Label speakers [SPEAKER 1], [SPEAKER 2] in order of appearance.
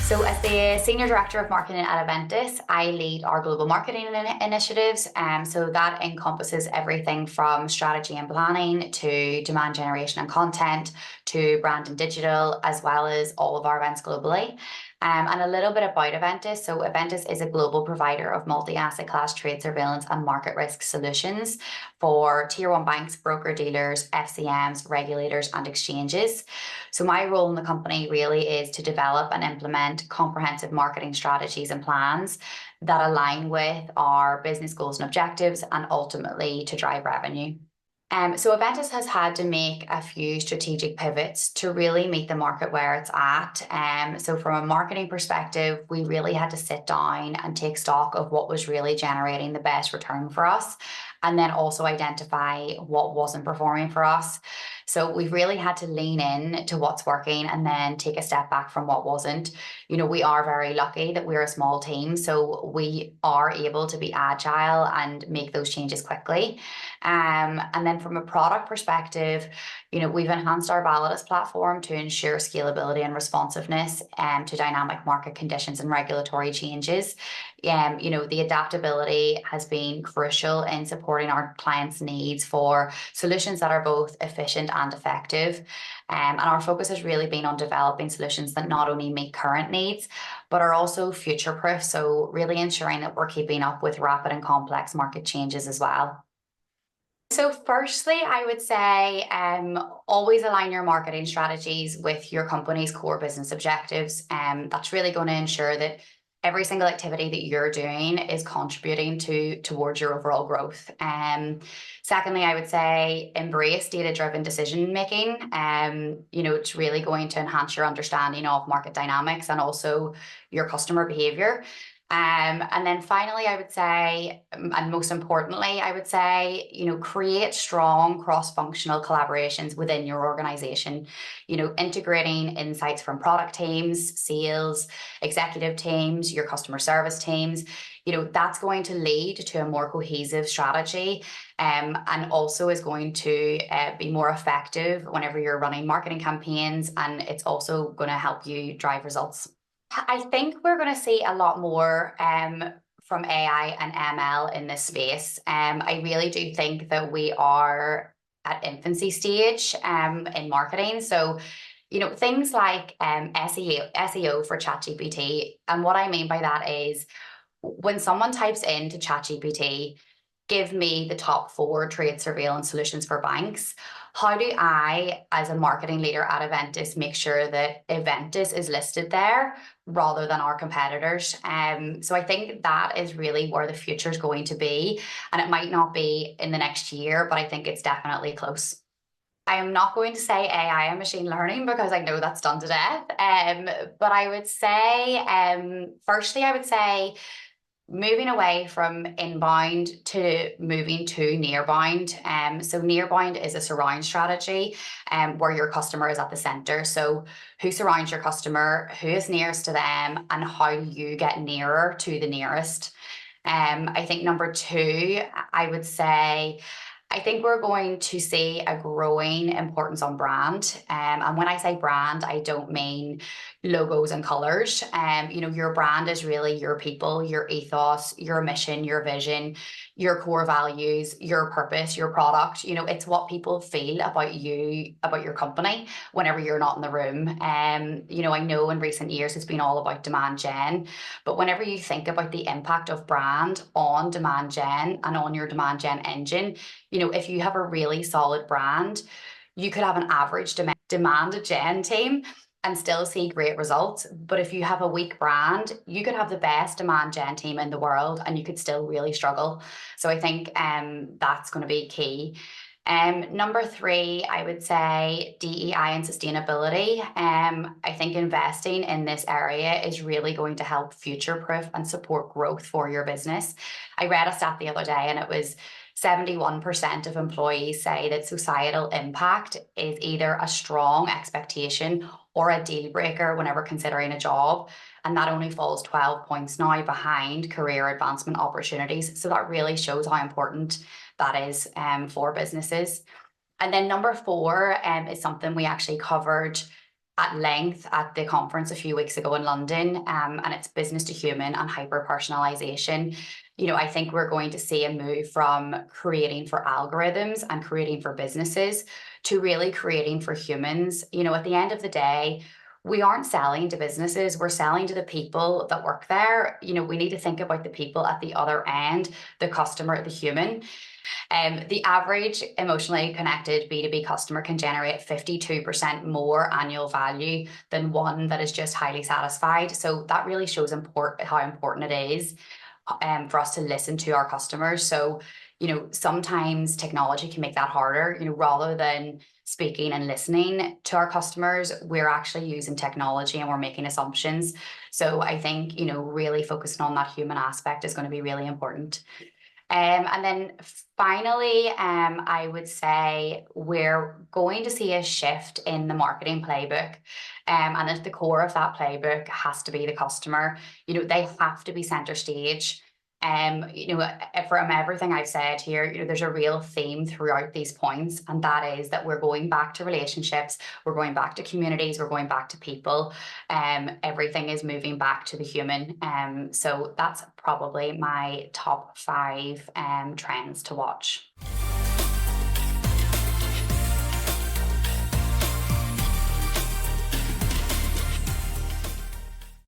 [SPEAKER 1] So as the Senior Director of Marketing at Eventus, I lead our global marketing initiatives. So that encompasses everything from strategy and planning to demand generation and content to brand and digital, as well as all of our events globally. And a little bit about Eventus. So Eventus is a global provider of multi-asset class trade surveillance and market risk solutions for tier one banks, broker dealers, FCMs, regulators, and exchanges. So my role in the company really is to develop and implement comprehensive marketing strategies and plans that align with our business goals and objectives and ultimately to drive revenue. So Eventus has had to make a few strategic pivots to really meet the market where it's at. So from a marketing perspective, we really had to sit down and take stock of what was really generating the best return for us, and then also identify what wasn't performing for us. So we've really had to lean in to what's working and then take a step back from what wasn't. You know, we are very lucky that we're a small team, so we are able to be agile and make those changes quickly. And then from a product perspective, you know, we've enhanced our Validus platform to ensure scalability and responsiveness to dynamic market conditions and regulatory changes. You know, the adaptability has been crucial in supporting our clients' needs for solutions that are both efficient and effective. And our focus has really been on developing solutions that not only meet current needs, but are also future-proof. So really ensuring that we're keeping up with rapid and complex market changes as well. So firstly, I would say always align your marketing strategies with your company's core business objectives. That's really going to ensure that every single activity that you're doing is contributing towards your overall growth. Secondly, I would say embrace data-driven decision making. You know, it's really going to enhance your understanding of market dynamics and also your customer behavior. And then finally, I would say, and most importantly, I would say, you know, create strong cross-functional collaborations within your organization, you know, integrating insights from product teams, sales, executive teams, your customer service teams. You know, that's going to lead to a more cohesive strategy, and also is going to be more effective whenever you're running marketing campaigns, and it's also going to help you drive results. I think we're going to see a lot more from AI and ML in this space. I really do think that we are at infancy stage in marketing. So, you know, things like SEO for ChatGPT. And what I mean by that is when someone types into ChatGPT, give me the top 4 trade surveillance solutions for banks. How do I, as a marketing leader at Eventus, make sure that Eventus is listed there rather than our competitors? So I think that is really where the future is going to be. And it might not be in the next year, but I think it's definitely close. I am not going to say AI and machine learning because I know that's done to death. But I would say, firstly, I would say, moving away from inbound to moving to nearbound. So nearbound is a surround strategy where your customer is at the center. So who surrounds your customer, who is nearest to them, and how do you get nearer to the nearest? I think number 2, I would say, I think we're going to see a growing importance on brand. And when I say brand, I don't mean logos and colors. You know, your brand is really your people, your ethos, your mission, your vision, your core values, your purpose, your product. You know, it's what people feel about you, about your company whenever you're not in the room. You know, I know in recent years it's been all about demand gen, but whenever you think about the impact of brand on demand gen and on your demand gen engine, you know, if you have a really solid brand, you could have an average demand gen team and still see great results. But if you have a weak brand, you could have the best demand gen team in the world and you could still really struggle. So I think that's going to be key. Number 3, I would say DEI and sustainability. I think investing in this area is really going to help future-proof and support growth for your business. I read a stat the other day and it was 71% of employees say that societal impact is either a strong expectation or a deal breaker whenever considering a job. And that only falls 12 points now behind career advancement opportunities. So that really shows how important that is for businesses. And then number 4 is something we actually covered at length at the conference a few weeks ago in London, and it's business to human and hyper personalization. I think we're going to see a move from creating for algorithms and creating for businesses to really creating for humans. At the end of the day, we aren't selling to businesses, we're selling to the people that work there. We need to think about the people at the other end, the customer, the human. The average emotionally connected B2B customer can generate 52% more annual value than one that is just highly satisfied. So that really shows how important it is for us to listen to our customers. So, sometimes technology can make that harder, rather than speaking and listening to our customers, we're actually using technology and we're making assumptions. So I think, really focusing on that human aspect is going to be really important. And then finally, I would say we're going to see a shift in the marketing playbook. And at the core of that playbook has to be the customer. They have to be center stage. From everything I've said here, there's a real theme throughout these points, and that is that we're going back to relationships, we're going back to communities, we're going back to people. Everything is moving back to the human. So that's probably my top 5 trends to watch.